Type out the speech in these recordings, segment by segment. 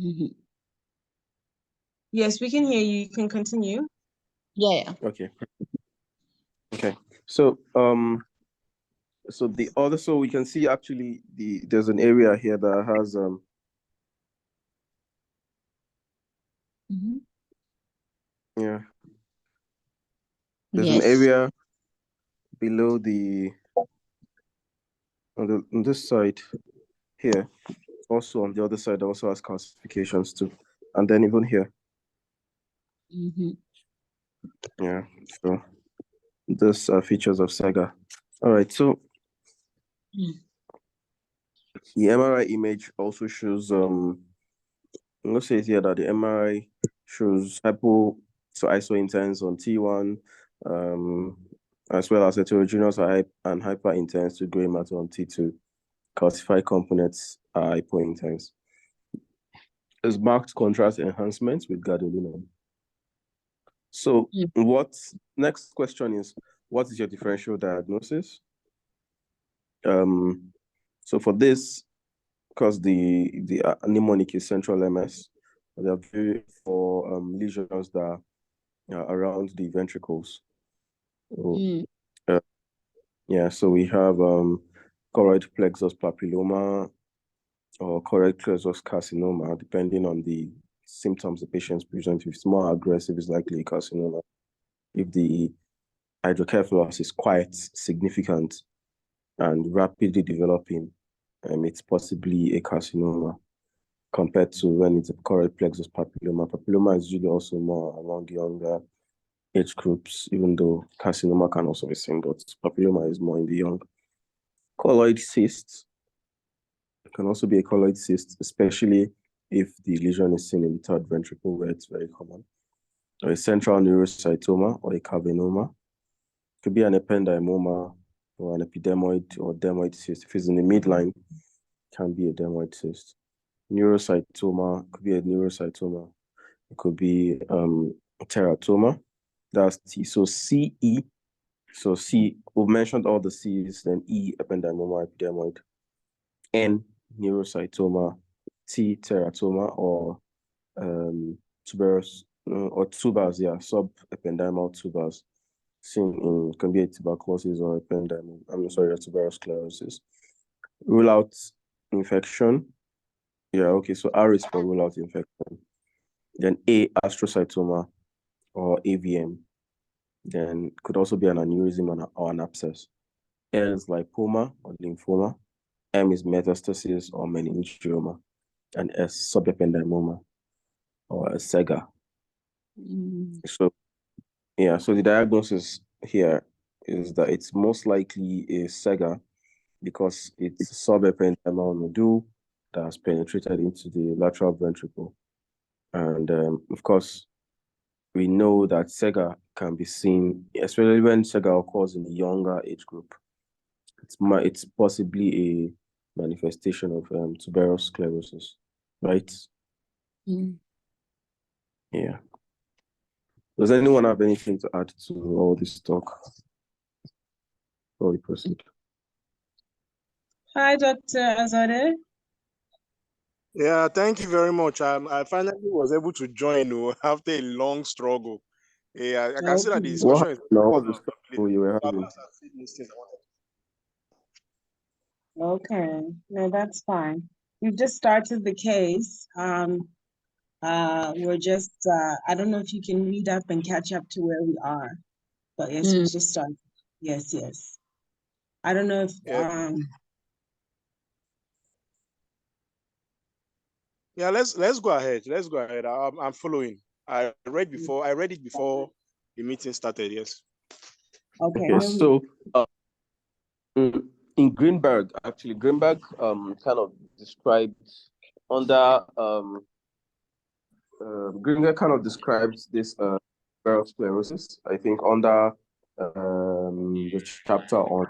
Mm-hmm. Yes, we can hear you. You can continue. Yeah. Okay. Okay. So so we can see actually there's an area here that has Mm-hmm. yeah. There's an Yes. area below on this side here. Also on the other side also has calcifications too. And then even here. Mm-hmm. Yeah. So this are features of SEGA. All right. So the MRI image also shows let's say here that the MRI shows isointense on T1, as well as heterogeneous and hyperintense to gray matter on T2. Calcified components are hypointense. There's marked contrast enhancement with gadolinium. So next question is, what is your differential diagnosis? So for this, because the mnemonic is central MS, they are very for lesions that are around the ventricles. So, so we have choroid plexus papilloma or choroid plexus carcinoma, depending on the symptoms the patient presents. If it's more aggressive, it's likely a carcinoma. If the hydrocephalus is quite significant and rapidly developing, it's possibly a carcinoma compared to when it's a choroid plexus papilloma. Papilloma is usually also more among younger age groups, even though carcinoma can also be seen, but papilloma is more in the young. Colloid cysts can also be a colloid cyst, especially if the lesion is seen in the third ventricle, where it's very common. Or a central neurocytoma or a cavernoma. It could be an ependymoma or an epidermoid or dermoid cyst. If it's in the midline, it can be a dermoid cyst. Neurocytoma could be a neurocytoma. It could be teratoma. That's T. So CE. So C, we've mentioned all the C's, then E, ependymoma, epidermoid. N, neurocytoma. T, teratoma, or tuberous, or tubers, SubEpendymal tubers. Seen in, can be a tuberculosis or tuberous sclerosis. Rule out infection. Yeah, okay, so R is for rule out infection. Then A, astrocytoma or AVM. Then could also be an aneurysm or an abscess. L is lipoma or lymphoma. M is metastasis or meningioma. And S, subependymoma or a SEGA. So the diagnosis here is that it's most likely a SEGA because it's subependymal nodule that has penetrated into the lateral ventricle. And of course, we know that SEGA can be seen, especially when SEGA occurs in the younger age group. It's possibly a manifestation of tuberous sclerosis, right? Yeah. Does anyone have anything to add to all this talk before we proceed? Hi, Dr. Azade. Yeah, thank you very much. I finally was able to join after a long struggle. Yeah, I can see that the discussion is. What the struggle you were having? Okay, no, that's fine. We've just started the case. We're just, I don't know if you can read up and catch up to where we are, but yes, we just started. Yes. I don't know if, Yeah, let's go ahead. Let's go ahead. I'm following. I read it before the meeting started. Yes. Okay. So in Greenberg kind of described under Greenberg kind of describes this tuberous sclerosis, I think, under the chapter on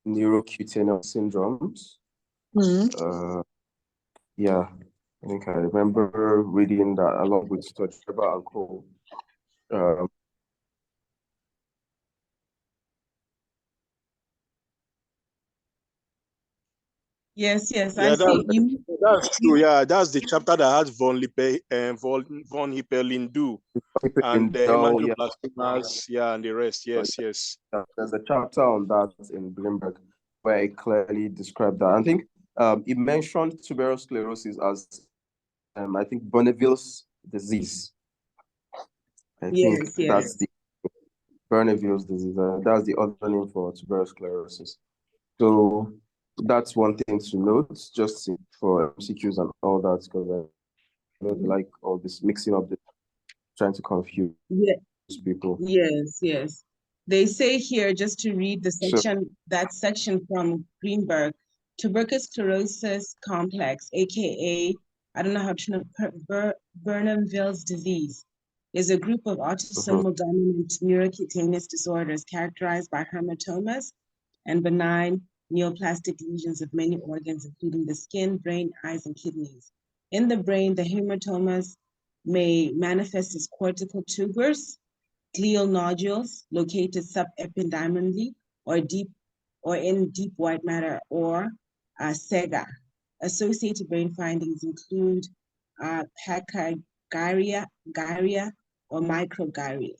neurocutaneous syndromes. Yeah, I think I remember reading that along with Stojaba and Co. Yes, yes, I Yeah, see. that's true. Yeah, that's the chapter that has von Hippel-Lindau and the No, yeah, hemangioblastomas, yeah, and the rest. Yes, yes. there's a chapter on that in Bloomberg where it clearly described that. I think it mentioned tuberous sclerosis as I think Bonneville's disease. I think Yes, that's yes. the Bonneville's disease. That's the other name for tuberous sclerosis. So that's one thing to note, just for MCQs and all that, because I know they like all this mixing up, trying to confuse Yeah, people. yes, yes. They say here, just to read the So, that section from Greenberg, tuberous sclerosis complex, aka I don't know how to know Bernheim-Veil's disease, is a group of autosomal dominant neurocutaneous disorders characterized by hematomas and benign neoplastic lesions of many organs, including the skin, brain, eyes, and kidneys. In the brain, the hematomas may manifest as cortical tubers, glial nodules located subepidymally or in deep white matter, or SEGA. Associated brain findings include pachygyria or microgyria.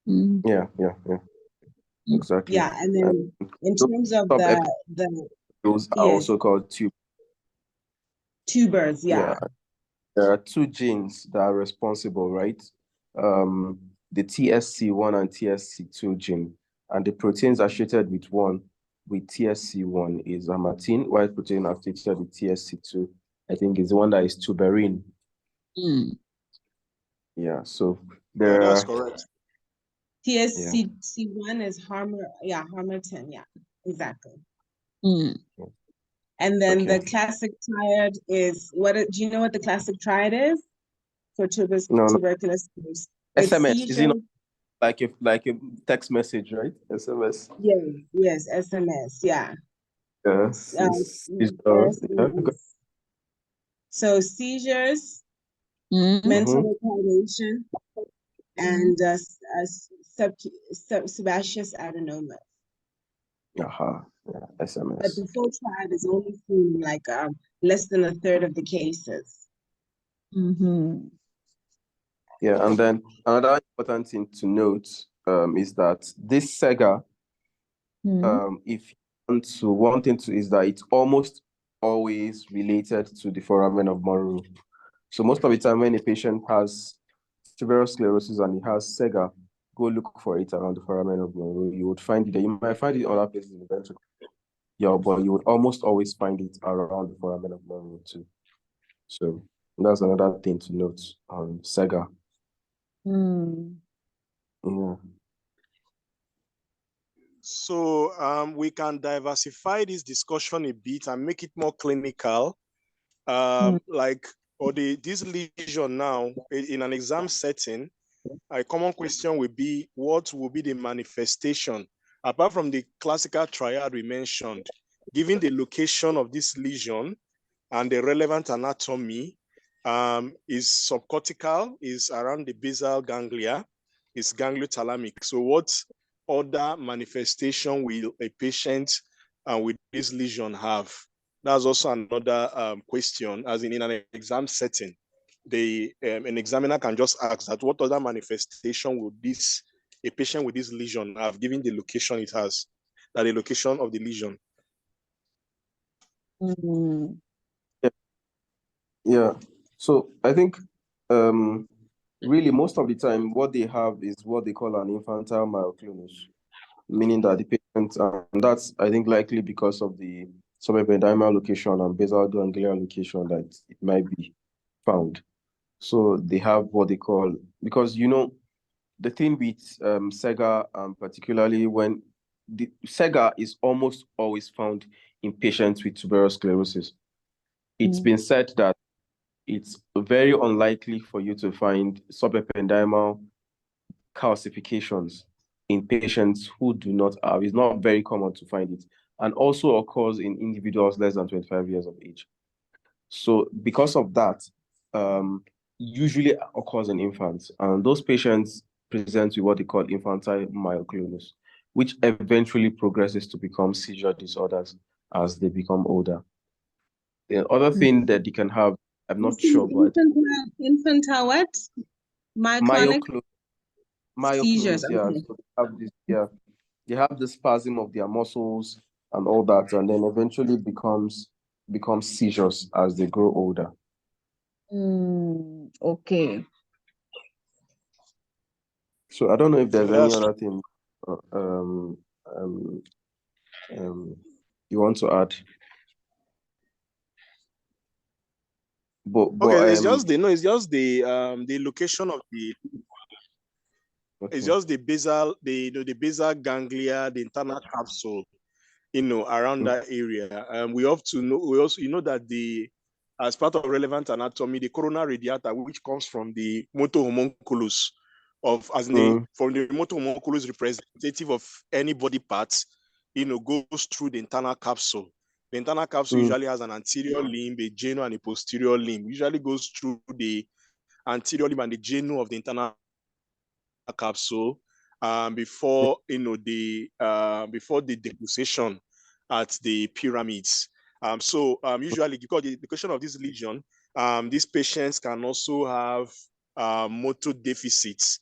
yeah, exactly. Yeah, and then in Those terms of the those are yes, also called tubers. tubers, Yeah, yeah. there are two genes that are responsible, right? The TSC1 and TSC2 gene, and the proteins associated with TSC1 is amatin, while protein associated with TSC2, I think, is the one that is tuberin. Yeah, so Yeah, that's there. correct. TSC1 is harmatin, yeah, exactly. And then Okay. the classic triad is do you know what the classic triad is for No, tuberculosis? It's SMS. Is it not seizures. like a text message, right? SMS. Yes, SMS, yeah. Yes. Yeah. SMS. So seizures, mental retardation, and sebaceous adenoma. Yeah, But SMS. the full triad is only seen in like less than a third of the cases. Yeah, and then another important thing to note is that this SEGA, if one thing is that it's almost always related to the foramen of Monro. So most of the time when a patient has tuberous sclerosis and he has SEGA, go look for it around the foramen of Monro. You would find it. You might find it in other places in the ventricle. Yeah, but you would almost always find it around the foramen of Monro too. So that's another thing to note on SEGA. Yeah. So we can diversify this discussion a bit and make it more clinical. Like this lesion now in an exam setting, a common question will be, what will be the manifestation apart from the classical triad we mentioned, given the location of this lesion and the relevant anatomy? Is subcortical, is around the basal ganglia, is gangliothalamic. So what other manifestation will a patient with this lesion have? That's also another question, as in an exam setting. An examiner can just ask that, what other manifestation would a patient with this lesion have, given the location it has, that the location of the lesion? Yeah. So I think really most of the time what they have is what they call an infantile myoclonus, meaning that the patient, and that's I think likely because of the subependymal location and basal ganglia location that it might be found. So they have what they call, because the thing with SEGA, particularly when the SEGA is almost always found in patients with tuberous sclerosis. It's been said that it's very unlikely for you to find subependymal calcifications in patients who do not have. It's not very common to find it, and also occurs in individuals less than 25 years of age. So because of that, usually occurs in infants, and those patients present with what they call infantile myoclonus, which eventually progresses to become seizure disorders as they become older. The other thing that you can have, I'm not sure, but Infantile what? Myoclonic seizures. myoclonus, yeah. Okay. So they have this, yeah, they have the spasm of their muscles and all that, and then eventually becomes seizures as they grow older. Okay. So I don't know if there's any That's other thing you want to add. But okay. It's just the location of the. okay. It's just the basal ganglia, the internal capsule, around that area. We have to know. We also, that as part of relevant anatomy, the corona radiata, which comes from the motor homunculus, from the motor homunculus representative of any body parts, goes through the internal capsule. The internal capsule usually has an anterior limb, a genu, and a posterior limb. Usually goes through the anterior limb and the genu of the internal capsule before the deposition at the pyramids. Usually, because the question of this lesion, these patients can also have motor deficits,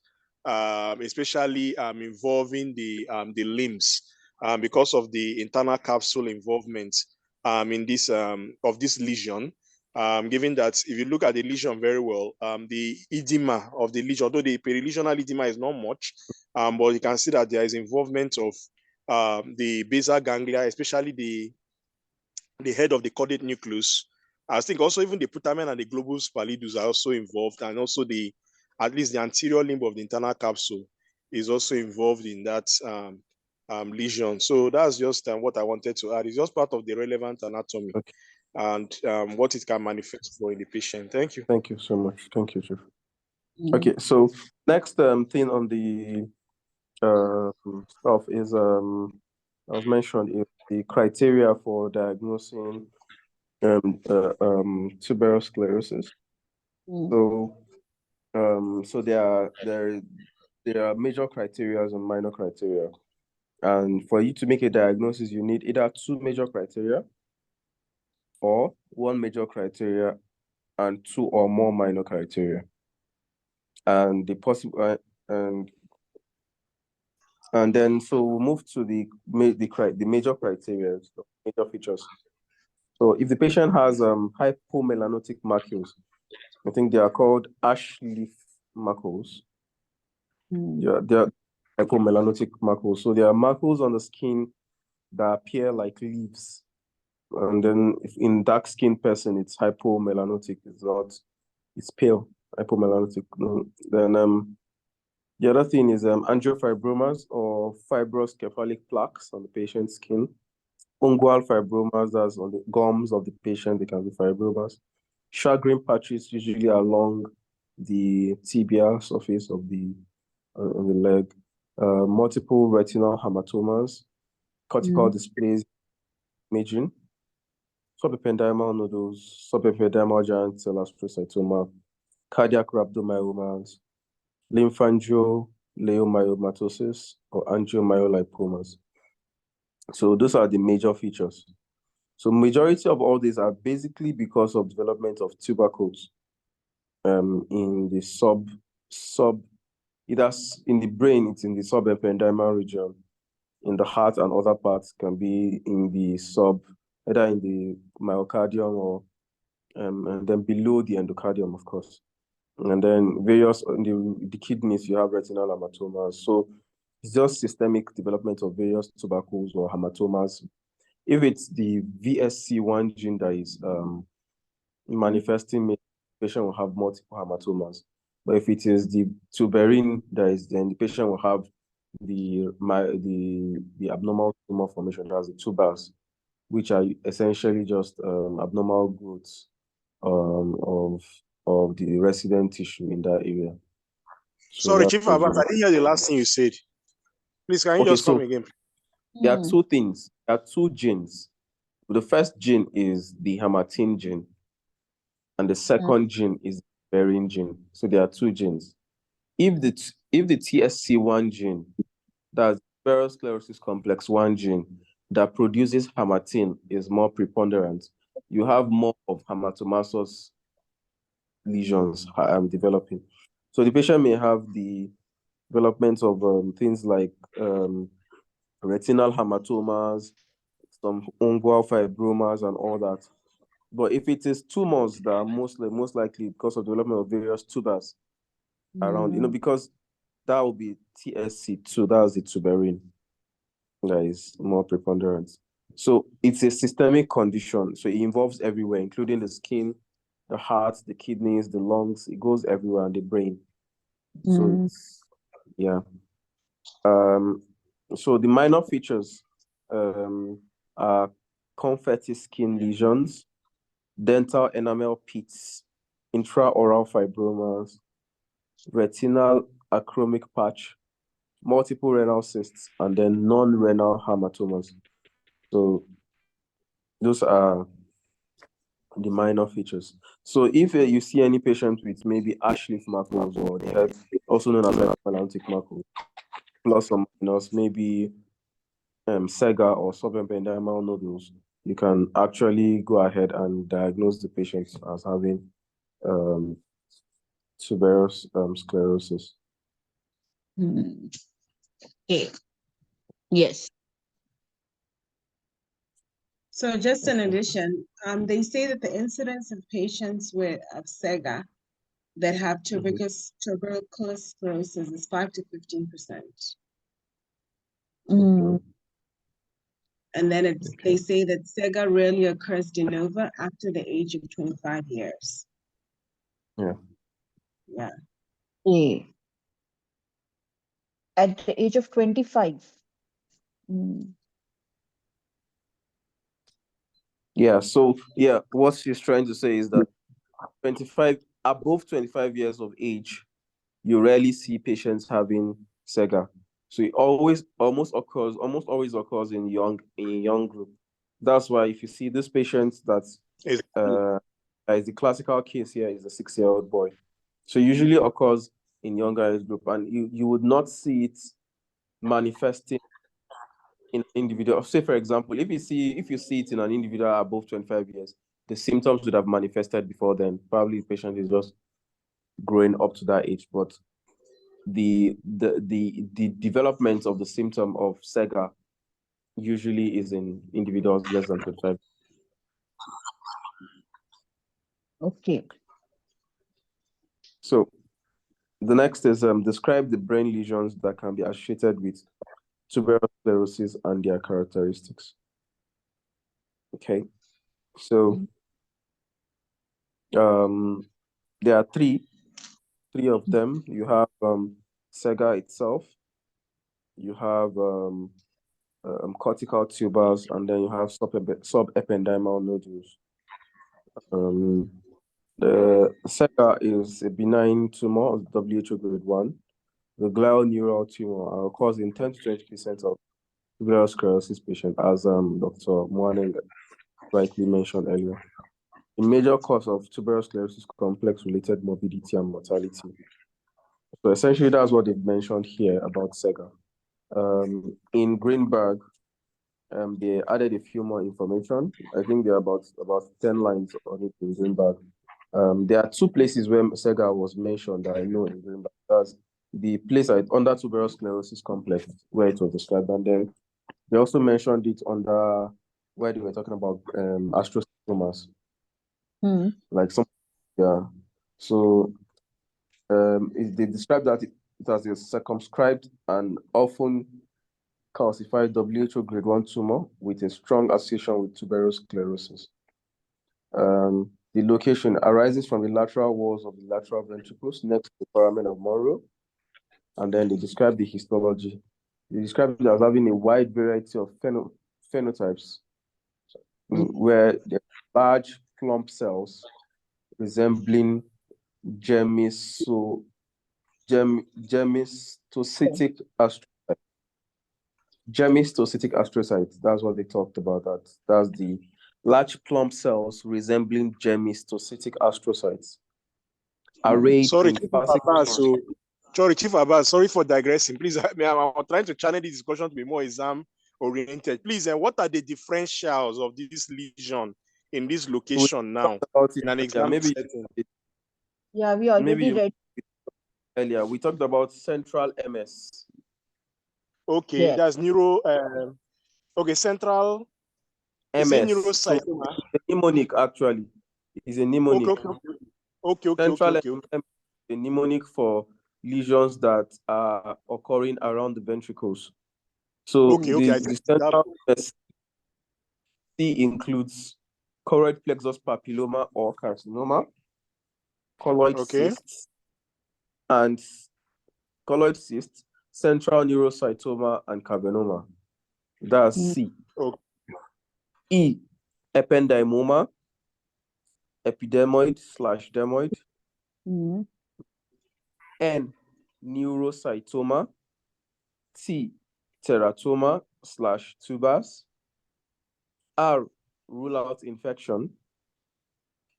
especially involving the limbs, because of the internal capsule involvement in this of this lesion. Given that if you look at the lesion very well, the edema of the lesion, although the perilesional edema is not much, but you can see that there is involvement of the basal ganglia, especially the head of the caudate nucleus. I think also even the putamen and the globus pallidus are also involved, and also at least the anterior limb of the internal capsule is also involved in that lesion. So that's just what I wanted to add. It's just part of the relevant anatomy. Okay. And what it can manifest for in the patient. Thank you. Thank you so much. Thank you, Chief. Okay, so next thing on the stuff is as mentioned, is the criteria for diagnosing tuberous sclerosis. So there are major criteria and minor criteria, and for you to make a diagnosis, you need either two major criteria or one major criteria and two or more minor criteria. And the possible and then so we'll move to the major criteria, the major features. So if the patient has hypomelanotic macules, I think they are called ash leaf macules. Yeah, they are hypomelanotic macules. So there are macules on the skin that appear like leaves. And then if in dark-skinned person, it's hypomelanotic. It's pale, hypomelanotic. Then the other thing is angiofibromas or fibrous cephalic plaques on the patient's skin. Ungual fibromas, that's on the gums of the patient, they can be fibromas. Chagrin patches usually along the tibial surface of the leg. Multiple retinal hematomas, cortical dysplasia imaging, SubEpendymal nodules, SubEpendymal giant cell astrocytoma, cardiac rhabdomyomas, lymphangioliomyomatosis, or angiomyolipomas. So those are the major features. So majority of all these are basically because of development of tubercles in the either in the brain, it's in the subependymal region, in the heart and other parts can be in the either in the myocardium or and then below the endocardium, of course. And then various in the kidneys, you have retinal hematomas. So it's just systemic development of various tubercles or hematomas. If it's the VSC1 gene that is manifesting, the patient will have multiple hematomas. But if it is the tuberin that is, then the patient will have the abnormal tumor formation, that's the tubers, which are essentially just abnormal growths of the resident tissue in that area. So sorry, Chief Abbas, I didn't hear the last thing you said. Please, can you just come again? There are two things. There are two genes. The first gene is the hamartin gene, and the second gene is the tuberin gene. So there are two genes. If the TSC1 gene, that's tuberous sclerosis complex 1 gene, that produces hamartin is more preponderant, you have more of hamartomatous lesions developing. So the patient may have the development of things like retinal hematomas, some ungual fibromas, and all that. But if it is tumors that are most likely because of development of various tubers around, because that will be TSC2, that's the tuberine that is more preponderant. So it's a systemic condition. So it involves everywhere, including the skin, the heart, the kidneys, the lungs. It goes everywhere, and the brain. So it's, yeah. So the minor features are confetti skin lesions, dental enamel pits, intraoral fibromas, retinal achromic patch, multiple renal cysts, and then non-renal hematomas. So those are the minor features. So if you see any patient with maybe ash leaf macros, or the head, also known as atlantic macro, plus or minus maybe SEGA or subependymal nodules, you can actually go ahead and diagnose the patient as having tuberous sclerosis. Okay. Yes. So just in addition, they say that the incidence of patients with SEGA that have tuberous sclerosis is 5 to 15%. And then they say that SEGA rarely occurs de novo after the age of 25 years. Yeah. Yeah. Okay. At the age of 25. Yeah. So yeah, what she's trying to say is that above 25 years of age, you rarely see patients having SEGA. So it always almost always occurs in young group. That's why if you see this patient that's is the classical case here is a 6-year-old boy. So usually occurs in younger age group, and you would not see it manifesting in individual. Say for example, if you see it in an individual above 25 years, the symptoms would have manifested before then. Probably the patient is just growing up to that age, but the development of the symptom of SEGA usually is in individuals less than 25. Okay. So the next is describe the brain lesions that can be associated with tuberous sclerosis and their characteristics. Okay, so there are three of them. You have SEGA itself, you have cortical tubers, and then you have subependymal nodules. The SEGA is a benign tumor of WHO grade 1. The glial neural tumor occurs in 10 to 20% of tuberous sclerosis patients, as Dr. Mwaneng rightly mentioned earlier. A major cause of tuberous sclerosis complex-related morbidity and mortality. So essentially, that's what they've mentioned here about SEGA. In Greenberg, they added a few more information. I think there are about 10 lines on it in Greenberg. There are two places where SEGA was mentioned that I know in Greenberg. That's the place under tuberous sclerosis complex where it was described, and then they also mentioned it under where they were talking about astrocytomas. Like some, yeah. So they described that it as a circumscribed and often calcified WHO grade 1 tumor with a strong association with tuberous sclerosis. The location arises from the lateral walls of the lateral ventricles next to the foramen of Monro. And then they describe the histology. They describe it as having a wide variety of phenotypes, where there are large plump cells resembling gemistocytic astrocytes. Gemistocytic astrocytes, that's what they talked about. That's the large plump cells resembling gemistocytic astrocytes. Arrayed Sorry, in Chief Abbas, sorry for digressing. Please, I'm trying to channel this discussion to be more exam oriented. Please, and what are the differentials of this lesion in this location now About it in an earlier. exam Maybe setting? Yeah, we maybe already you read. earlier. We talked about central MS. Okay, Yeah. that's neuro. Okay, central. Is it MS. So neurocytoma? the mnemonic actually is a mnemonic. Okay. Central MS is a mnemonic for lesions that are occurring around the ventricles. So the central MS C includes choroid plexus papilloma or carcinoma, colloid cysts, and colloid cysts, central neurocytoma, and carbonoma. That's C. E, ependymoma, epidermoid/dermoid. N, neurocytoma. T, teratoma/tubers. R, rule out infection.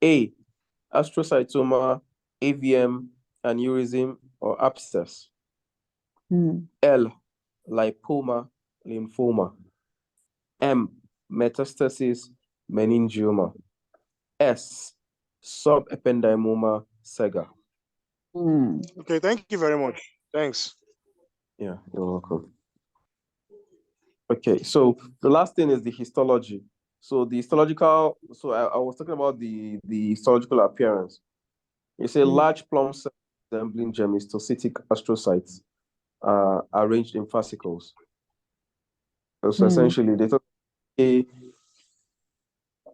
A, astrocytoma, AVM, aneurysm, or abscess. L, lipoma, lymphoma. M, metastasis, meningioma. S, subependymoma sega. Okay, thank you very much. Thanks. Yeah, you're welcome. Okay, so the last thing is the histology. So the histological, so I was talking about the histological appearance. It's a large plum cell resembling gematocytic astrocytes arranged in fascicles. So essentially, they thought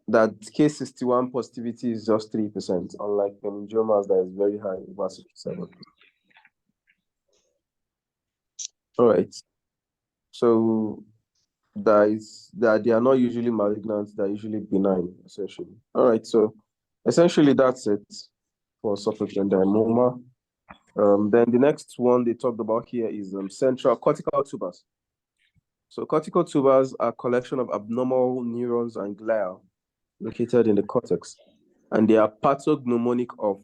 that K61 positivity is just 3%, unlike meningiomas that is very high, over 67%. All right. So that they are not usually malignant, they're usually benign, essentially. All right, so essentially that's it for subependymoma. Then the next one they talked about here is central cortical tubers. So cortical tubers are a collection of abnormal neurons and glia located in the cortex, and they are pathognomonic of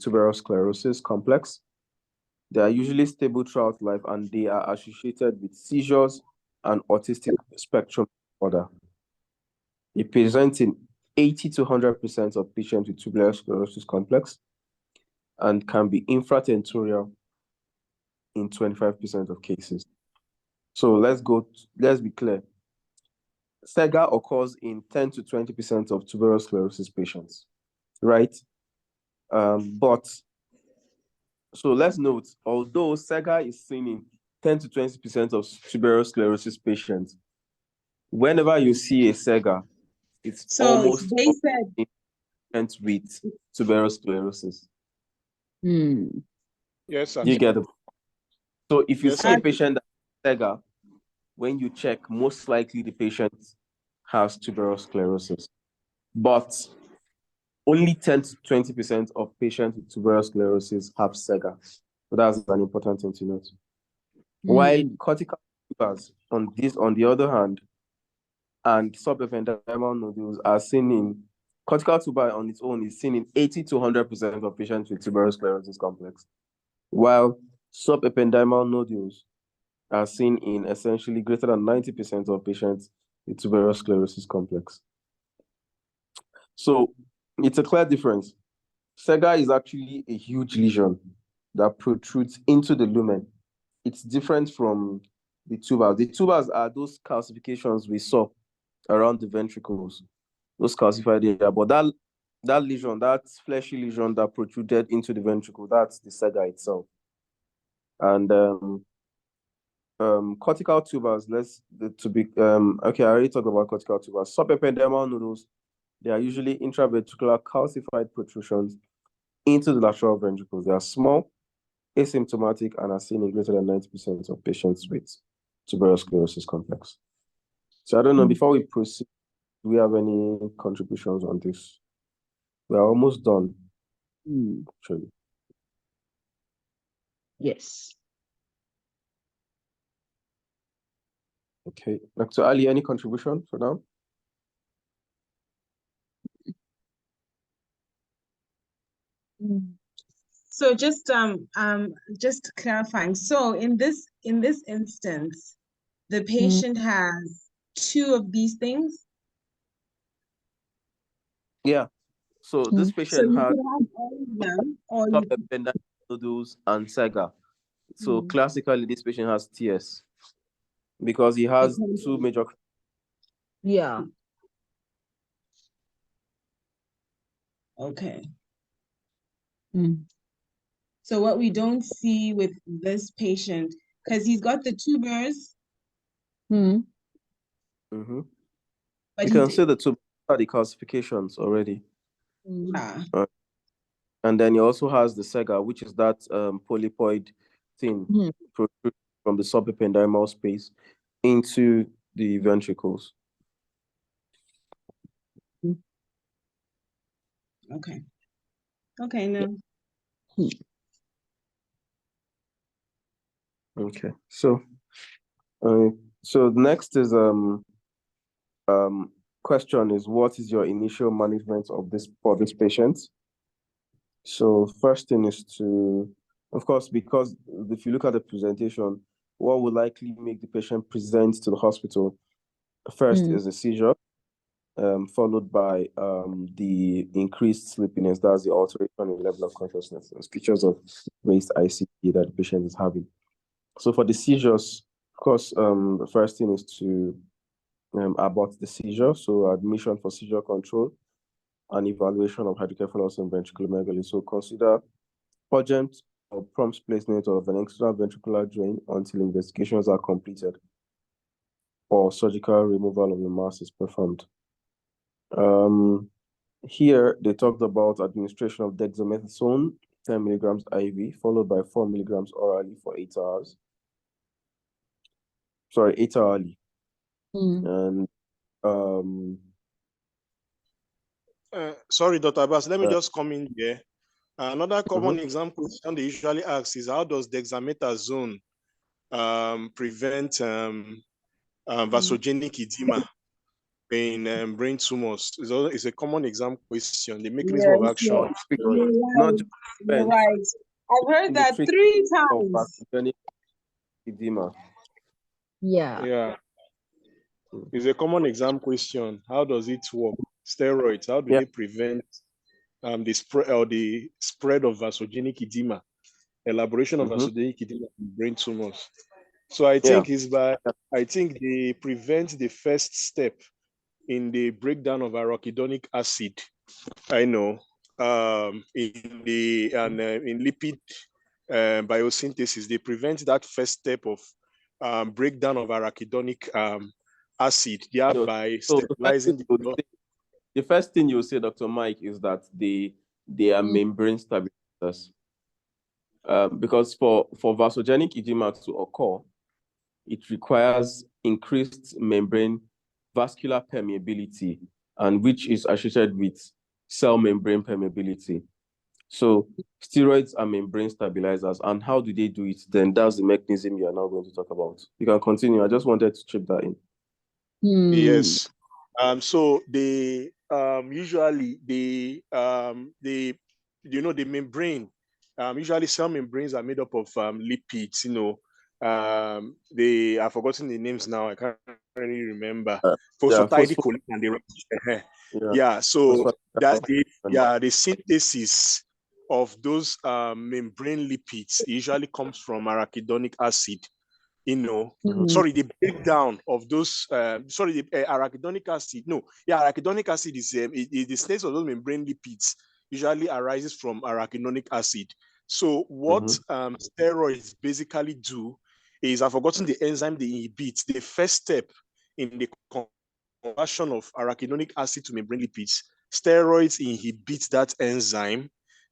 tuberous sclerosis complex. They are usually stable throughout life, and they are associated with seizures and autistic spectrum disorder. It presents in 80 to 100% of patients with tuberous sclerosis complex and can be infratentorial in 25% of cases. So let's be clear. SEGA occurs in 10 to 20% of tuberous sclerosis patients, right? So let's note, although SEGA is seen in 10 to 20% of tuberous sclerosis patients, whenever you see a SEGA, it's almost they said with tuberous sclerosis. Yes, sir. You get it? So if you see a patient that has SEGA, when you check, most likely the patient has tuberous sclerosis. But only 10 to 20% of patients with tuberous sclerosis have SEGA. So that's an important thing to note. While cortical tubers, on the other hand, and subependymal nodules are seen in cortical tuber on its own is seen in 80 to 100% of patients with tuberous sclerosis complex, while subependymal nodules are seen in essentially greater than 90% of patients with tuberous sclerosis complex. So it's a clear difference. SEGA is actually a huge lesion that protrudes into the lumen. It's different from the tubers. The tubers are those calcifications we saw around the ventricles, those calcified area. But that lesion, that fleshy lesion that protruded into the ventricle, that's the SEGA itself. And cortical tubers, okay, I already talked about cortical tubers. Subependymal nodules, they are usually intraventricular calcified protrusions into the lateral ventricles. They are small, asymptomatic, and are seen in greater than 90% of patients with tuberous sclerosis complex. So I don't know, before we proceed, do we have any contributions on this? We are almost done, actually. Yes. Okay, Dr. Ali, any contribution for now? So just clarifying. So in this instance, the patient has two of these things? Yeah. So this So patient you had could have all of them, or you could... subependymal nodules and SEGA. So classically, this patient has TS because he has two major. Yeah. Okay. So what we don't see with this patient, because he's got the tubers, You but can see the two the calcifications already. yeah. And then he also has the SEGA, which is that polypoid thing protruding from the subependymal space into the ventricles. Okay. Okay, no. Okay. So next is question is, what is your initial management of this for this patient? So first thing is to, of course, because if you look at the presentation, what will likely make the patient present to the hospital first is a seizure, followed by the increased sleepiness. That's the alteration in level of consciousness and features of raised ICD that the patient is having. So for the seizures, of course, the first thing is to abort the seizure. So admission for seizure control and evaluation of hydrocephalus and ventriculomegaly. So consider urgent or prompt placement of an external ventricular drain until investigations are completed or surgical removal of the mass is performed. Here, they talked about administration of dexamethasone, 10 milligrams IV, followed by 4 milligrams orally for 8 hours. Sorry, 8 hourly. And sorry, Dr. Abbas, let me just come in here. Another common example they usually ask is, how does dexamethasone prevent vasogenic edema in brain tumors? It's a common exam question. The mechanism of action. not just You're right. I've heard that 3 times. Vasogenic edema. Yeah. It's a common exam question. How does it work? Steroids, how do they prevent the spread of vasogenic edema, elaboration of vasogenic edema in brain tumors? So I think they prevent the first step in the breakdown of arachidonic acid. I know in lipid biosynthesis, they prevent that first step of breakdown of arachidonic acid, thereby stabilizing the blood. The first thing you'll say, Dr. Mike, is that they are membrane stabilizers. Because for vasogenic edema to occur, it requires increased membrane vascular permeability, and which is associated with cell membrane permeability. So steroids are membrane stabilizers. And how do they do it? Then that's the mechanism you are now going to talk about. You can continue. I just wanted to chip that in. Yes. So they usually the membrane, usually cell membranes are made up of lipids. I've forgotten the names now. I can't really remember. Phosphatidyl and the so that the synthesis of those membrane lipids usually comes from arachidonic acid. Sorry, the breakdown of those, the arachidonic acid. Arachidonic acid is the state of those membrane lipids usually arises from arachidonic acid. So what steroids basically do is, I've forgotten the enzyme they inhibit. The first step in the conversion of arachidonic acid to membrane lipids, steroids inhibit that enzyme,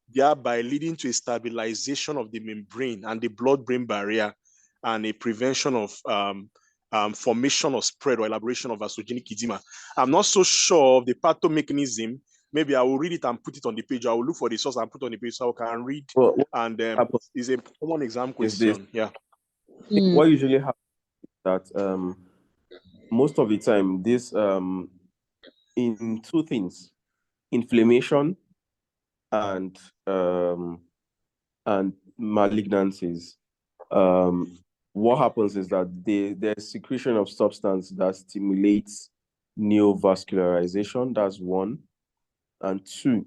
thereby leading to a stabilization of the membrane and the blood-brain barrier, and a prevention of formation or spread or elaboration of vasogenic edema. I'm not so sure of the pathomechanism. Maybe I will read it and put it on the page. I will look for the source and put it on the page so I can read. And it's a common exam question. What usually happens is that most of the time, this in two things: inflammation and malignancies. what happens is that there's secretion of substance that stimulates neovascularization. That's one. And two,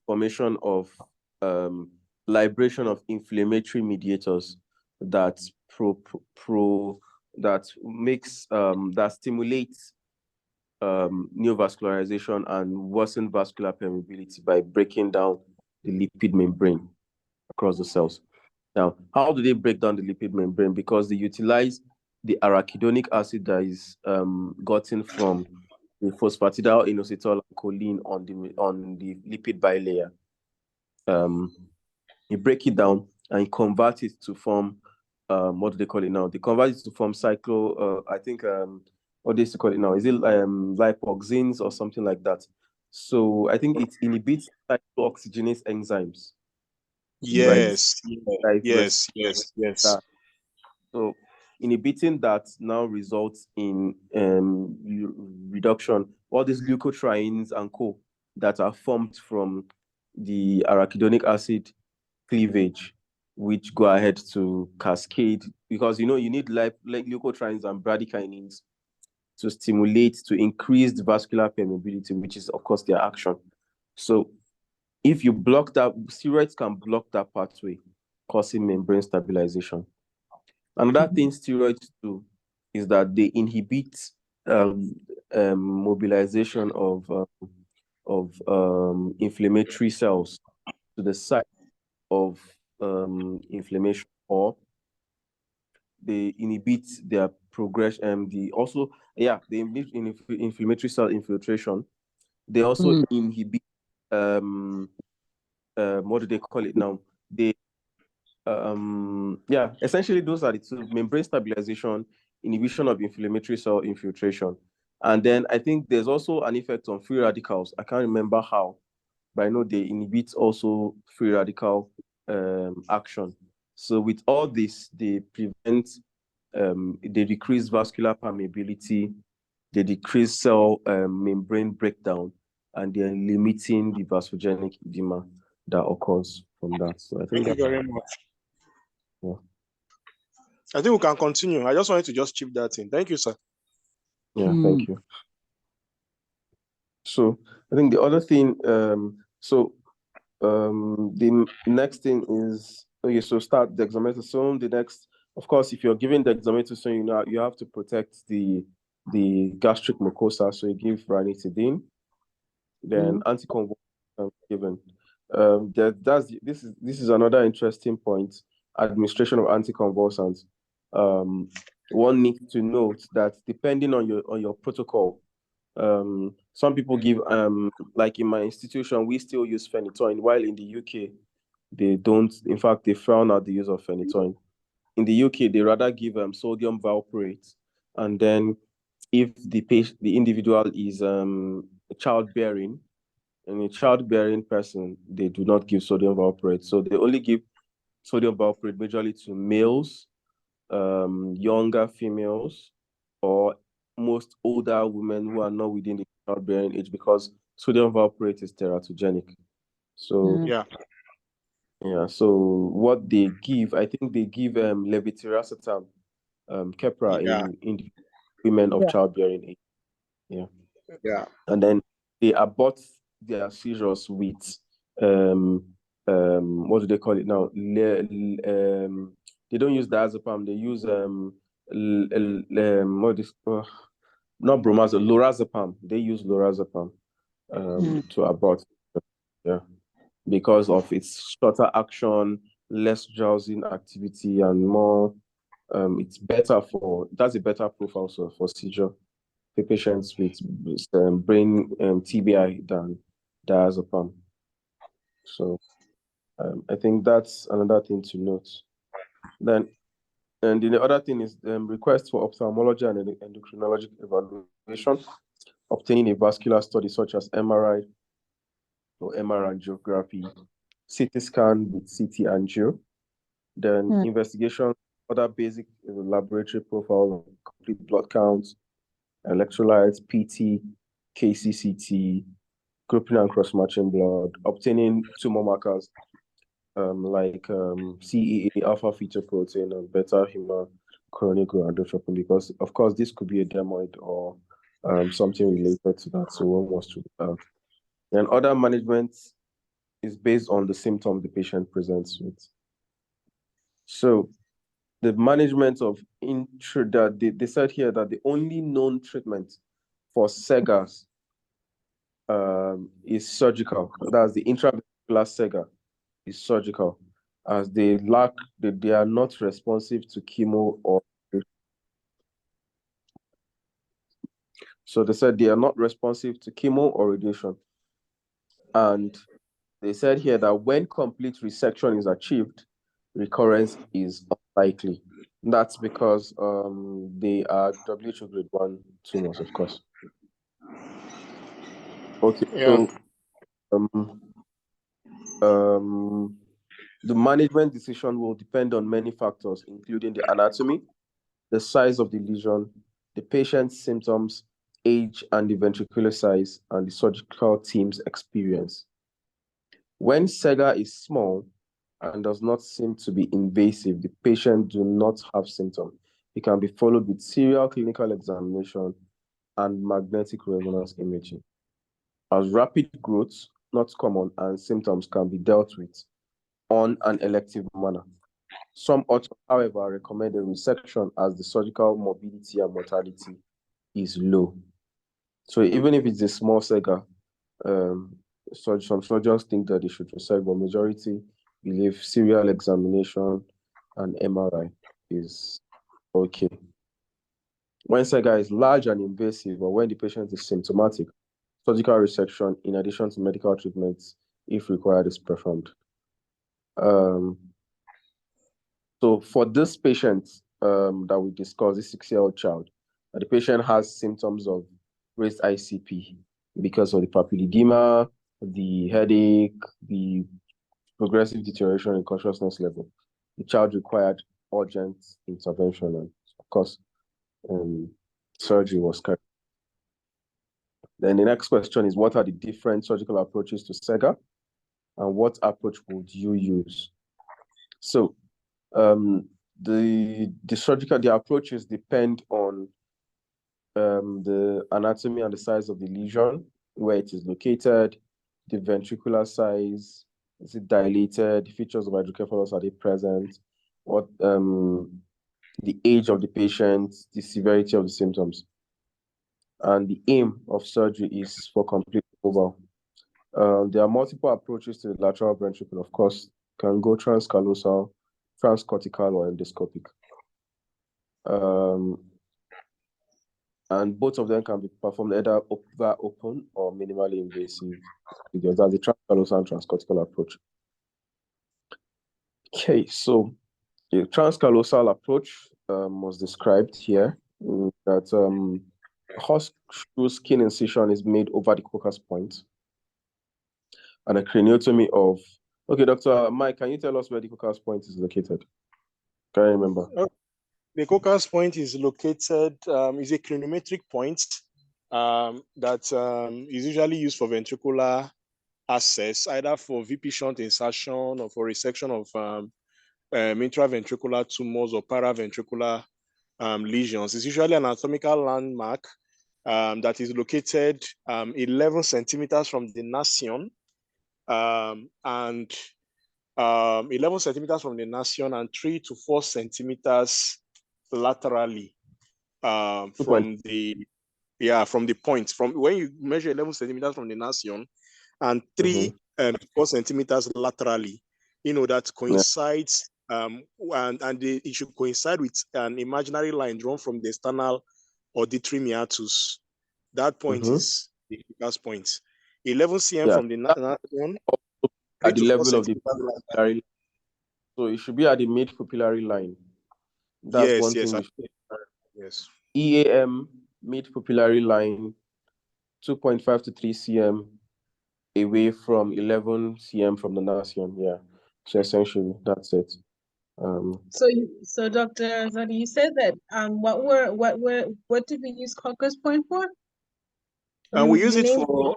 formation of liberation of inflammatory mediators that that stimulates neovascularization and worsen vascular permeability by breaking down the lipid membrane across the cells. Now, how do they break down the lipid membrane? Because they utilize the arachidonic acid that is gotten from the phosphatidylinositol and choline on the lipid bilayer. You break it down and convert it to form what do they call it now? They convert it to form what they used to call it now? Is it lipoxins or something like that? So I think it inhibits cyclooxygenase enzymes. Yes, right? yes. That. So inhibiting that now results in reduction. All these leukotrienes and co that are formed from the arachidonic acid cleavage, which go ahead to cascade, because you need like leukotrienes and bradykinins to increase the vascular permeability, which is of course their action. So if you block that, steroids can block that pathway, causing membrane stabilization. Another thing steroids do is that they inhibit mobilization of inflammatory cells to the site of inflammation, or they inhibit their progression. They inhibit inflammatory cell infiltration. They also inhibit what do they call it now? Essentially those are the two: membrane stabilization, inhibition of inflammatory cell infiltration. And then I think there's also an effect on free radicals. I can't remember how, but I know they inhibit also free radical action. So with all this, they decrease vascular permeability, they decrease cell membrane breakdown, and they're limiting the vasogenic edema that occurs from that. So I think Thank you very much. Yeah. I think we can continue. I just wanted to just chip that in. Thank you, sir. Yeah, thank you. So I think the other thing, the next thing is, so start dexamethasone. The next, of course, if you're giving dexamethasone, you have to protect the gastric mucosa, so you give ranitidine, then anticonvulsant given. This is another interesting point. Administration of anticonvulsants. One needs to note that depending on your protocol, some people give like in my institution, we still use phenytoin, while in the UK they don't. In fact, they frown out the use of phenytoin. In the UK, they rather give sodium valproate, and then if the individual is childbearing, and a childbearing person, they do not give sodium valproate. So they only give sodium valproate majorly to males, younger females, or most older women who are not within the childbearing age, because sodium valproate is teratogenic. So so what they give, I think they give levetiracetam, Keppra in the women of childbearing age. And then they abort their seizures with what do they call it now? They don't use diazepam. They use not bromazepam, lorazepam. They use lorazepam to abort. Because of its shorter action, less drowsing activity, and more. That's a better profile for seizure for patients with brain TBI than diazepam. So I think that's another thing to note. Then, and the other thing is request for ophthalmology and endocrinologic evaluation, obtaining a vascular study such as MRI or MR angiography, CT scan with CT angio, then investigation, other basic laboratory profile, complete blood counts, electrolytes, PT, KCCT, grouping and cross-matching blood, obtaining tumor markers, like CEA, alpha fetoprotein, and beta hemochronic because, of course, this could be a dermoid or something related to that. So one was to then other management is based on the symptom the patient presents with. So the management of that they said here that the only known treatment for SEGAs is surgical. That's the intravascular SEGA is surgical, as they are not responsive to chemo or. So they said they are not responsive to chemo or radiation. And they said here that when complete resection is achieved, recurrence is unlikely. That's because they are WHO grade 1 tumors, of course. Okay, Yeah. So the management decision will depend on many factors, including the anatomy, the size of the lesion, the patient's symptoms, age, and the ventricular size, and the surgical team's experience. When SEGA is small and does not seem to be invasive, the patient do not have symptoms. It can be followed with serial clinical examination and magnetic resonance imaging. As rapid growth, not common, and symptoms can be dealt with on an elective manner. Some authors, however, recommend a resection as the surgical morbidity and mortality is low. So even if it's a small SEGA, some surgeons think that they should resect, but majority believe serial examination and MRI is okay. When SEGA is large and invasive, or when the patient is symptomatic, surgical resection, in addition to medical treatments, if required, is performed. So for this patient that we discussed, this 6-year-old child, the patient has symptoms of raised ICP because of the papilledema, the headache, the progressive deterioration in consciousness level. The child required urgent intervention, and of course, surgery was carried. Then the next question is, what are the different surgical approaches to SEGA, and what approach would you use? So the approaches depend on the anatomy and the size of the lesion, where it is located, the ventricular size, is it dilated, the features of hydrocephalus, are they present, what the age of the patient, the severity of the symptoms. And the aim of surgery is for complete removal. There are multiple approaches to the lateral ventricle, of course, can go transcallosal, transcortical, or endoscopic. And both of them can be performed either via open or minimally invasive procedures. That's the transcallosal and transcortical approach. Okay, so the transcallosal approach was described here, that horseshoe skin incision is made over the coccus point, and a craniotomy of. Okay, Dr. Mike, can you tell us where the coccus point is located? Can I remember? The coccus point is located, is a craniometric point that is usually used for ventricular access, either for VP shunt insertion or for resection of intraventricular tumors or paraventricular lesions. It's usually an anatomical landmark that is located 11 centimeters from the nascion and 11 centimeters from the nascion and 3 to 4 centimeters laterally from the point. From when you measure 11 centimeters from the nascion and 3 to 4 centimeters laterally, that coincides it should coincide with an imaginary line drawn from the external auditory meatus. That point is the coccus point. 11 cm from the nascion at the level of the pupillary. So it should be at the mid-pupillary line. That's one thing. Yes. EAM, mid-pupillary line, 2.5 to 3 cm away from 11 cm from the nascion. Yeah. So essentially, that's it. So Dr. Zadi, you said that what did we use coccus point for? And we use it for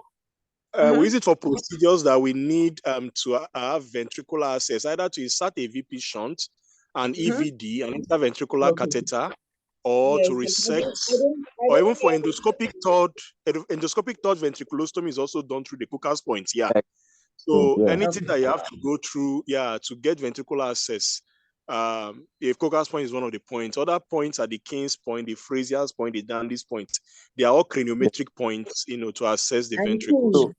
We use it for procedures that we need to have ventricular access, either to insert a VP shunt, an EVD, an interventricular catheter, or to resect, or even for endoscopic third ventriculostomy is also done through the Cooker's point. Yeah. So anything that you have to go through, to get ventricular access, if Cooker's point is one of the points, other points are the King's point, the Frazier's point, the Dandy's point. They are all craniometric points, to assess the ventricles.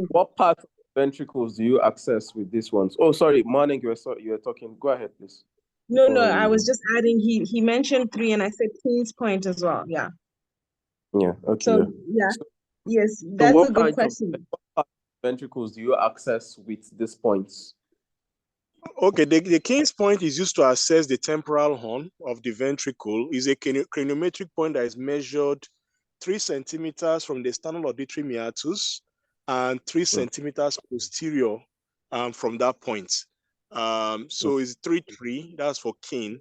What part of ventricles do you access with these ones? Oh, sorry, Morning, you were talking. Go ahead, please. No, I was just adding. He mentioned 3, and I said King's point as well. Yeah. Yeah. Okay. So yes, that's a good question. What part of ventricles do you access with these points? Okay, the King's point is used to assess the temporal horn of the ventricle. Is a craniometric point that is measured 3 centimeters from the external auditory meatus and 3 centimeters posterior from that point. So it's 3, that's for King.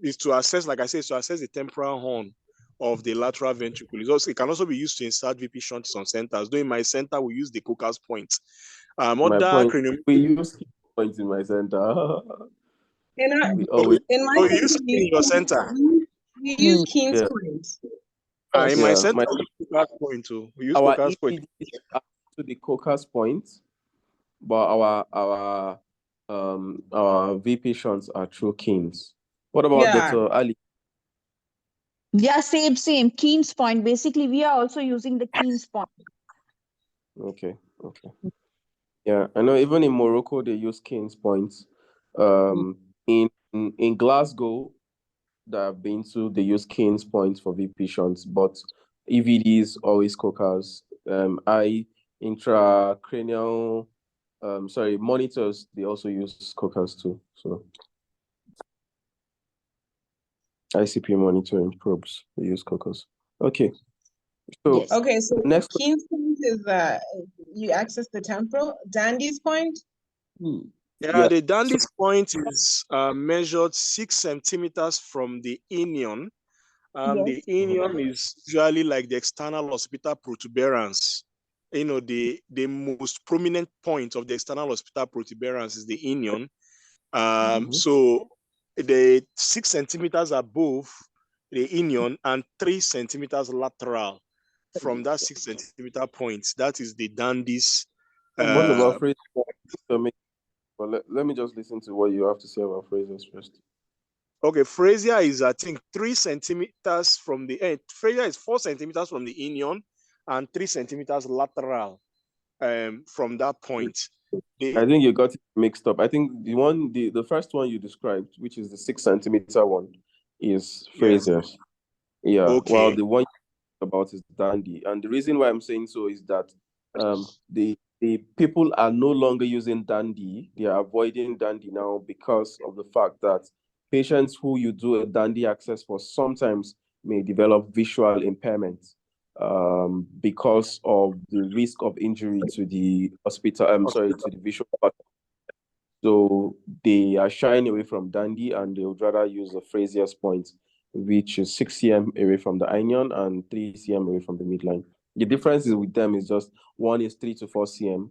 Is to assess, like I said, to assess the temporal horn of the lateral ventricle. It can also be used to insert VP shunts on centers. Though in my center, we use the Cooker's point. We use points in my center. In your center. We use King's point. In my center, we use Cooker's point too. We use Cooker's point to the Cooker's point, but our VP shunts are through King's. What about Dr. Ali? Yeah, same. Keen's point. Basically, we are also using the Keen's point. Okay. Yeah, I know even in Morocco they use King's points. In Glasgow that I've been to, they use King's points for VP shunts, but EVDs always Cookers. Intracranial monitors, they also use Cookers too. So ICP monitoring probes, they use Cookers. Okay. So next King's point is you access the temporal. Dandy's point? The Dandy's point is measured 6 centimeters from the inion. The inion is usually like the external occipital protuberance. The most prominent point of the external occipital protuberance is the inion. So the 6 centimeters above the inion and 3 centimeters lateral from that 6 centimeter point, that is the Dandy's. What about Fraser? Let me just listen to what you have to say about Fraser's first. Okay, Fraser is, I think, 3 centimeters from the end. Fraser is 4 centimeters from the inion and 3 centimeters lateral from that point. I think you got it mixed up. I think the first one you described, which is the 6 centimeter one, is Fraser's. Yeah. Okay. While the one about is Dandy. And the reason why I'm saying so is that the people are no longer using Dandy. They are avoiding Dandy now because of the fact that patients who you do a Dandy access for sometimes may develop visual impairment because of the risk of injury to the hospital. To the visual part. So they are shying away from Dandy and they would rather use the Frazier's point, which is 6 cm away from the inion and 3 cm away from the midline. The difference with them is just one is 3 to 4 cm.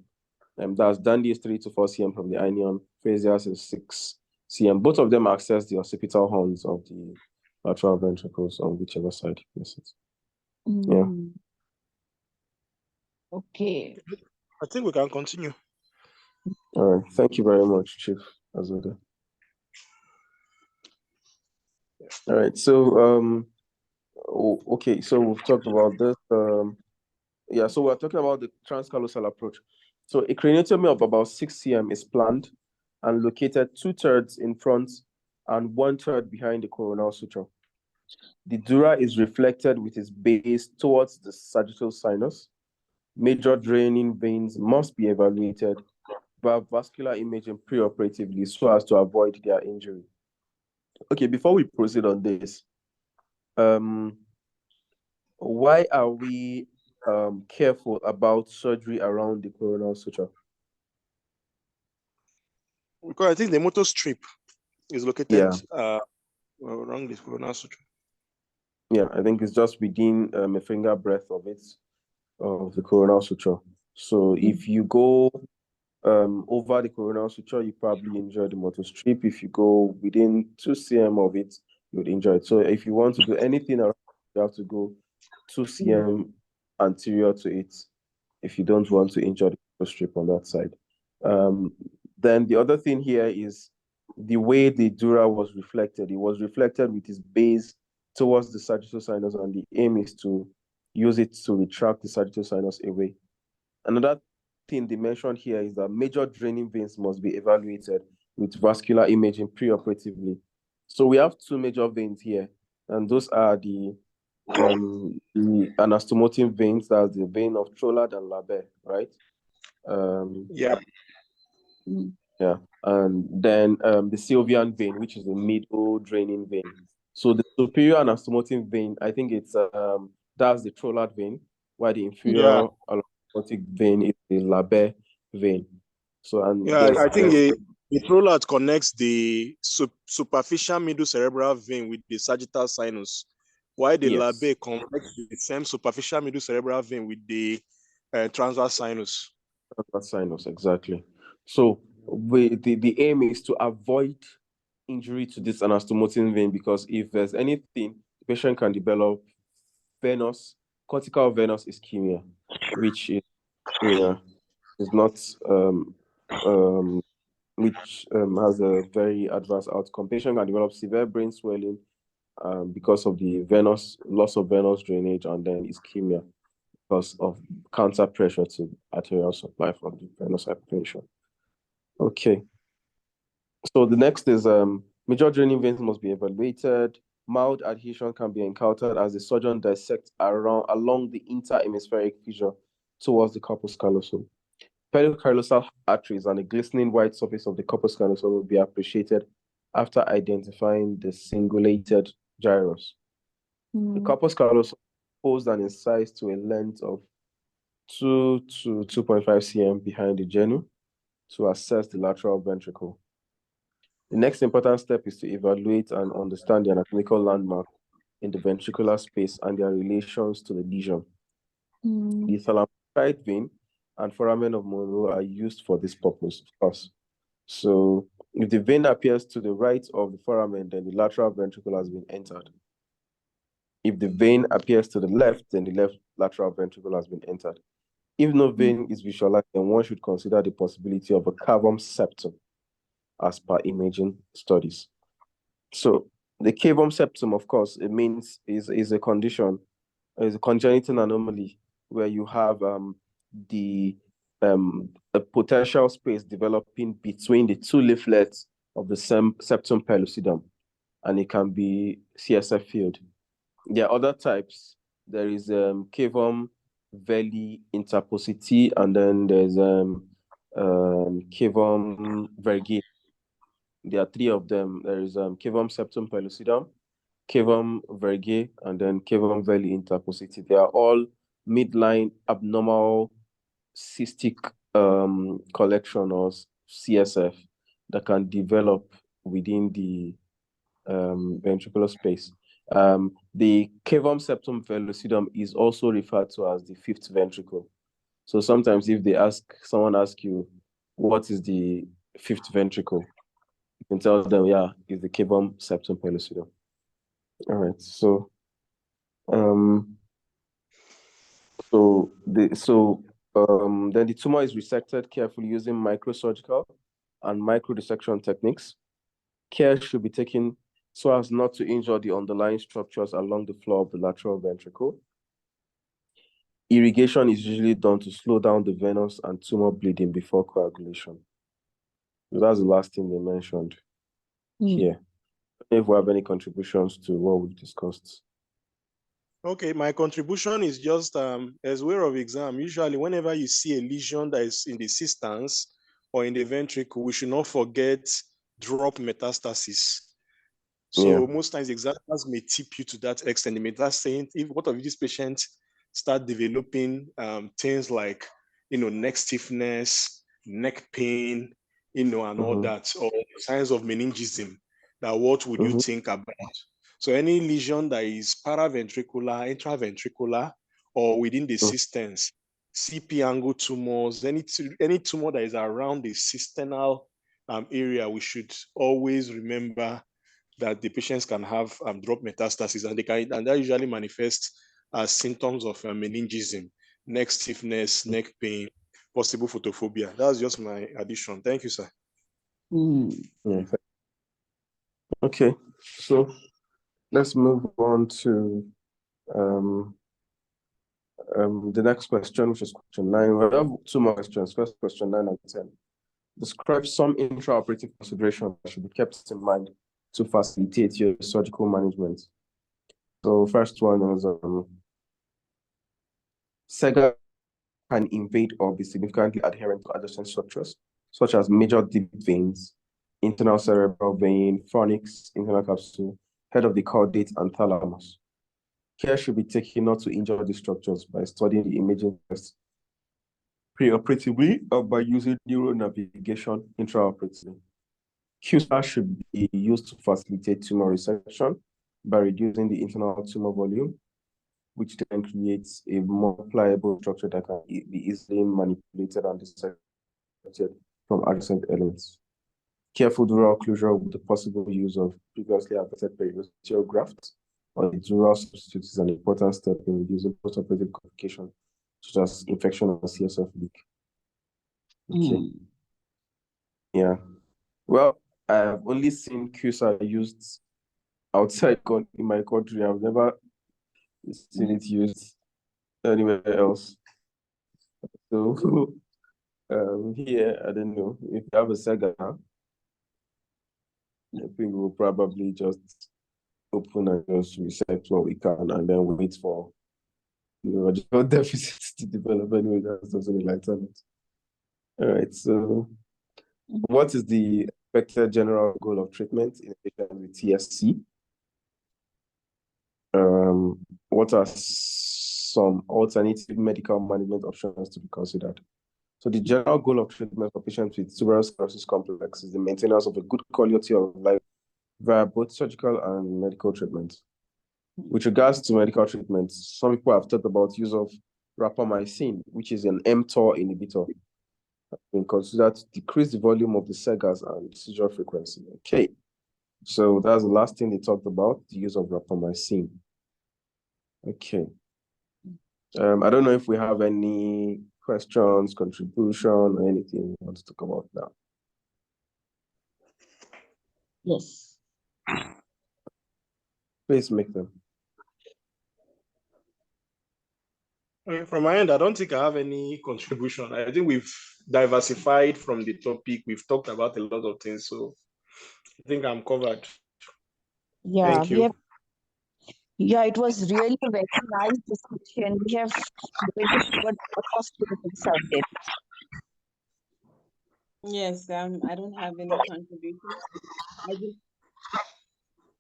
That's Dandy is 3 to 4 cm from the inion. Frazier's is 6 cm. Both of them access the occipital horns of the lateral ventricles on whichever side you sit. Yeah. Okay. I think we can continue. All right. Thank you very much, Chief Azoda. All right. So, okay. So we've talked about this. So we're talking about the transcallosal approach. So a craniotomy of about 6 cm is planned and located 2/3 in front and 1/3 behind the coronal suture. The dura is reflected with its base towards the sagittal sinus. Major draining veins must be evaluated by vascular imaging preoperatively so as to avoid their injury. Okay, before we proceed on this, why are we careful about surgery around the coronal suture? Because I think the motor strip is located around the coronal suture. Yeah, I think it's just within a finger breadth of it. of the coronal suture. So if you go over the coronal suture, you probably injure the motor strip. If you go within 2 cm of it, you would injure it. So if you want to do anything around, you have to go 2 cm anterior to it if you don't want to injure the motor strip on that side. Then the other thing here is the way the dura was reflected. It was reflected with its base towards the sagittal sinus, and the aim is to use it to retract the sagittal sinus away. Another thing they mentioned here is that major draining veins must be evaluated with vascular imaging preoperatively. So we have 2 major veins here, and those are the anastomotic veins, that's the vein of Trollard and Laber, right? Yeah. Yeah, and then the Sylvian vein, which is the middle draining vein. So the superior anastomotic vein, I think it's that's the Trollard vein, while the inferior anastomotic vein is the Laber vein. So I think the Trollard connects the superficial middle cerebral vein with the sagittal sinus, while the Laber connects the same superficial middle cerebral vein with the transverse sinus. Transverse sinus, exactly. So the aim is to avoid injury to this anastomotic vein, because if there's anything, the patient can develop cortical venous ischemia, which is, is not which has a very adverse outcome. Patient can develop severe brain swelling because of the loss of venous drainage, and then ischemia because of counter pressure to arterial supply from the venous hypertension. Okay. So the next is major draining veins must be evaluated. Mild adhesion can be encountered as the surgeon dissects along the interhemispheric fissure towards the corpus callosum. Pedicallosal arteries and the glistening white surface of the corpus callosum will be appreciated after identifying the singulated gyrus. The corpus callosum posed and incised to a length of 2 to 2.5 cm behind the genu to assess the lateral ventricle. The next important step is to evaluate and understand the anatomical landmark in the ventricular space and their relations to the lesion. The thalamocyte vein and foramen of Monro are used for this purpose, of course. So if the vein appears to the right of the foramen, then the lateral ventricle has been entered. If the vein appears to the left, then the left lateral ventricle has been entered. If no vein is visualized, then one should consider the possibility of a cavum septum as per imaging studies. So the cavum septum, of course, it means is a condition, is a congenital anomaly where you have a potential space developing between the 2 leaflets of the septum pellucidum, and it can be CSF filled. There are other types. There is cavum veli interpositi, and then there's cavum vergae. There are 3 of them. There is cavum septum pellucidum, cavum vergae, and then cavum veli interpositi. They are all midline abnormal cystic collection or CSF that can develop within the ventricular space. The cavum septum pellucidum is also referred to as the 5th ventricle. So sometimes if someone asks you, what is the 5th ventricle? You can tell them, yeah, it's the cavum septum pellucidum. All right, so then the tumor is resected carefully using microsurgical and microdissection techniques. Care should be taken so as not to injure the underlying structures along the floor of the lateral ventricle. Irrigation is usually done to slow down the venous and tumor bleeding before coagulation. So that's the last thing they mentioned here. If we have any contributions to what we discussed. Okay, my contribution is just as way of exam. Usually, whenever you see a lesion that is in the cistance or in the ventricle, we should not forget drop metastasis. So most times examiners may tip you to that extent. They may start saying, what if this patient start developing things like, neck stiffness, neck pain, and all that, or signs of meningism, that what would you think about? So any lesion that is paraventricular, intraventricular, or within the cystins, CP angle tumors, any tumor that is around the cysternal area, we should always remember that the patients can have drop metastasis, and that usually manifests as symptoms of meningism, neck stiffness, neck pain, possible photophobia. That's just my addition. Thank you, sir. Yeah. Okay, so let's move on to the next question, which is question 9. We have 2 more questions. First, question 9 and 10. Describe some intraoperative considerations that should be kept in mind to facilitate your surgical management. So, first one is SEGA can invade or be significantly adherent to adjacent structures, such as major deep veins, internal cerebral vein, fornix, internal capsule, head of the caudate, and thalamus. Care should be taken not to injure these structures by studying the imaging test preoperatively or by using neuronavigation intraoperatively. QSAR should be used to facilitate tumor resection by reducing the internal tumor volume, which then creates a more pliable structure that can be easily manipulated and dissected from adjacent elements. Careful dural closure with the possible use of previously adverted periosteal grafts or the dural substitute is an important step in reducing postoperative complications such as infection and CSF leak. Okay. Yeah. Well, I have only seen QSAR used outside in my country. I've never seen it used anywhere else. So here, I don't know, if you have a SEGA, I think we'll probably just open and just reset what we can and then wait for additional deficits to develop anyway. That's something like that. All right, so what is the expected general goal of treatment in patients with TSC? What are some alternative medical management options to be considered? So the general goal of treatment for patients with tuberous sclerosis complex is the maintenance of a good quality of life via both surgical and medical treatments. With regards to medical treatments, some people have talked about use of rapamycin, which is an mTOR inhibitor, been considered to decrease the volume of the SEGAs and seizure frequency. Okay, so that's the last thing they talked about, the use of rapamycin. Okay. I don't know if we have any questions, contribution, or anything we want to talk about now. Yes. Please make them. From my end, I don't think I have any contribution. I think we've diversified from the topic. We've talked about a lot of things, so I think I'm covered. Yeah, Thank you. Yeah, it was really a very nice discussion. We have really covered the first things out there. Yes, I don't have any contribution. I just,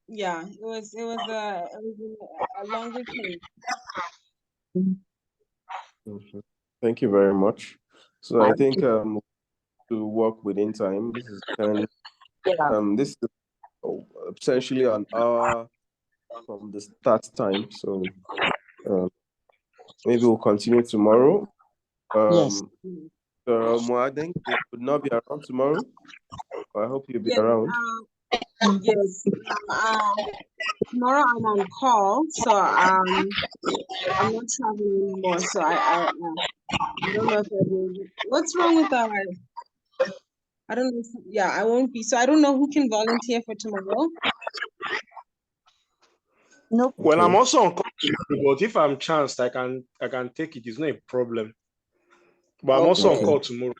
yeah, it was a longer case. Thank you very much. So I think to work within time, this is 10. This is essentially an hour from the start time. So maybe we'll continue tomorrow. Yes. So Muadeng, you could not be around tomorrow. I hope you'll be Yes, around. yes. Tomorrow I'm on call, so I'm not traveling anymore. So I don't know if what's wrong with that? I don't know. Yeah, I won't be. So I don't know who can volunteer for tomorrow. Nope. Well, I'm also on call, but if I'm chanced, I can take it. It's not a problem. But I'm also on call tomorrow.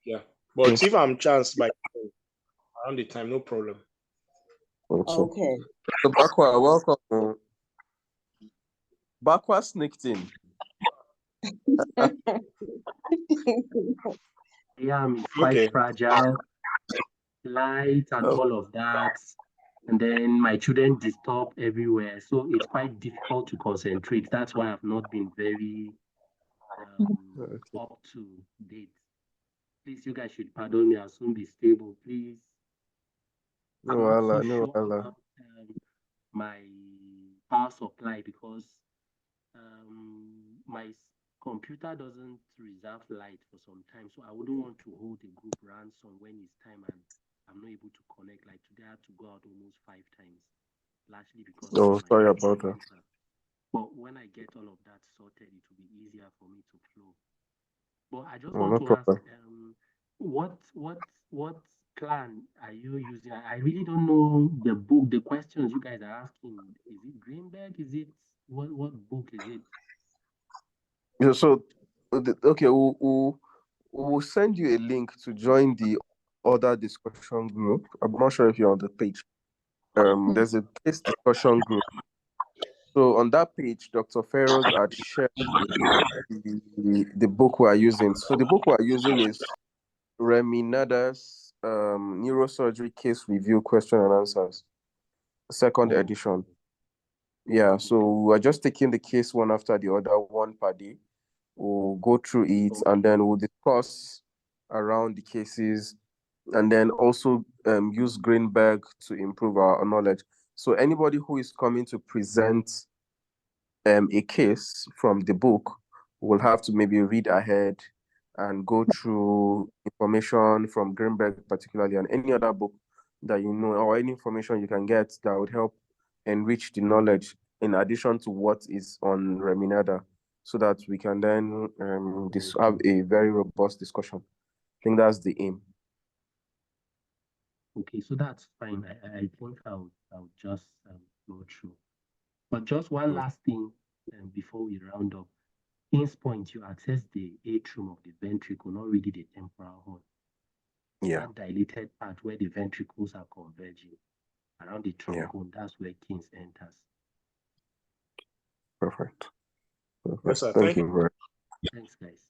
Yeah. But if I'm chanced by around the time, no problem. Okay. So Bakwa, welcome. Bakwa sneaked in. Yeah, it's quite fragile, light and all of that. And then my children disturb everywhere. So it's quite difficult to concentrate. That's why I've not been very up to date. Please, you guys should pardon me. I'll soon be stable, please. I'm not so sure about my power supply because my computer doesn't reserve light for some time, so I wouldn't want to hold the group ransom when it's time and I'm not able to connect. Like today, I had to go out almost 5 times, largely because of Oh, my sorry about that. computer. But when I get all of that sorted, it will be easier for me to flow. But I just Oh, want no to ask, problem. what plan are you using? I really don't know the book, the questions you guys are asking. Is it Greenberg? Is it what book is it? Yeah, so, okay, we'll send you a link to join the other discussion group. I'm not sure if you're on the page. There's a case discussion group. So on that page, Dr. Ferros had shared the book we're using. So the book we're using is Remy Nada's Neurosurgery Case Review Question and Answers, second Oh, edition. Yeah, so we're just taking the case one after the other, one per day. We'll go through it and okay. then we'll discuss around the cases and then also use Greenberg to improve our knowledge. So anybody who is coming to present a case from the book will have to maybe read ahead and go through information from Greenberg particularly and any other book that you know or any information you can get that would help enrich the knowledge in addition to what is on Reminada so that we can then have a very robust discussion. I think that's the aim. Okay, so that's fine. I think I'll just go through. But just one last thing before we round up. King's point, you access the atrium of the ventricle, not really the temporal horn. Yeah. That dilated part where the ventricles are converging around the Yeah. trigone, that's where King's enters. Perfect. Yes, sir. Thank you very much. Thanks, guys.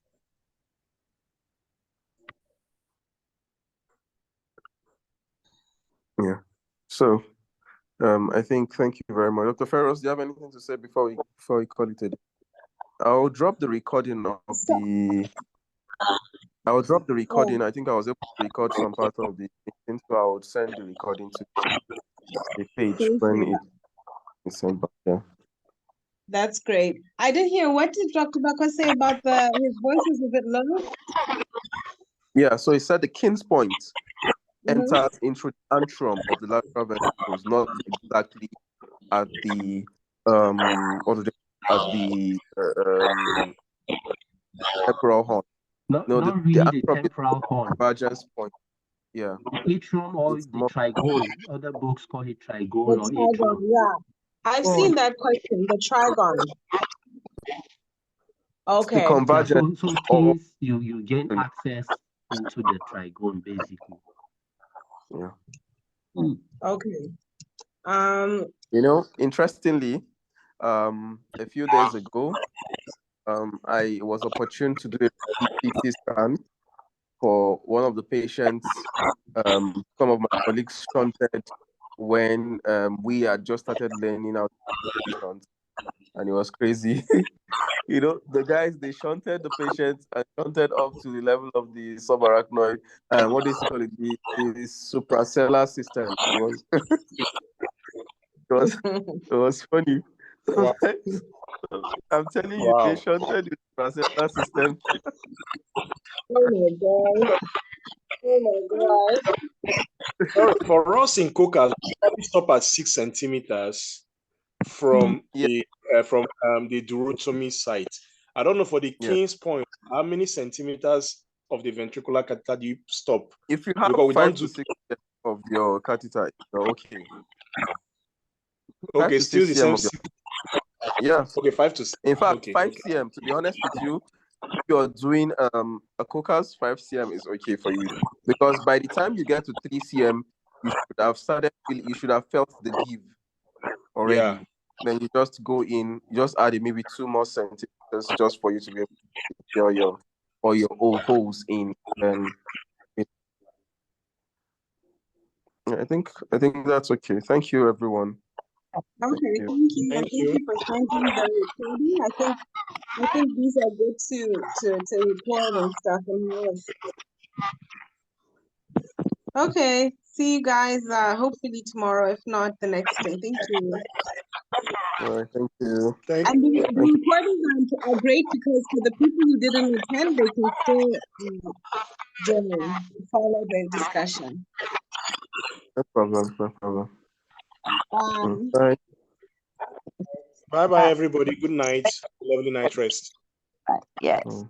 Yeah. So I think thank you very much. Dr. Ferros, do you have anything to say before we call it a day? I'll drop the recording of the I think I was able to record some part of the meeting, so I would send the recording to the page when it is sent back. Yeah. That's great. I didn't hear, what did Dr. Bako say about his voice was a bit low? Yeah, so he said the King's point enters into the antrum of the lateral ventricles, not exactly at the temporal horn. Not No, not the really the antrum is temporal horn. convergence point. Yeah. The atrium or It's the more trigone. Other books call it The trigone or trigon, atrium. yeah. I've Oh, seen that question, the trigon. the Okay. yeah, convergence so of King's you gain access into the trigone basically. yeah. Okay. You know, interestingly, a few days ago, I was opportune to do a CT scan for one of the patients. Some of my colleagues shunted when we had just started learning how to shunt, and it was crazy. You know, the guys, they shunted the patient and shunted up to the level of the subarachnoid, what do you call it, the suprasellar system. It was funny. Wow. I'm telling you, they shunted the suprasellar system. Oh my God. Oh my God. For us in Coca, we probably stop at 6 centimeters from Yeah. the durotomy site. I don't know for the Yeah. King's point, how many centimeters of the ventricular catheter do you stop? If you have Because we 5 don't to do 6 of your catheter, you're okay. 5 okay, to still 6 the cm same. of your yes. Okay, 5 to 6. In fact, Okay, 5 okay. cm. To be honest with you, if you're doing a Coca's 5 cm is okay for you because by the time you get to 3 cm, you should have felt the give already. Yeah. Then you just go in, you just add maybe 2 more centimeters just for you to be able to fill your old holes in. Then I think that's okay. Thank you, everyone. Okay, thank you. Thank Thank you. you for sending the recording. I think these are good to record and stuff and use. Okay, see you guys hopefully tomorrow, if not the next day. Thank you. All right, thank you. Thank And the you. recordings are great because for the people who didn't attend, they can still join, follow the discussion. No problem. No problem. Bye. Bye. Bye, everybody. Good night. Lovely night rest. Yes. Mm.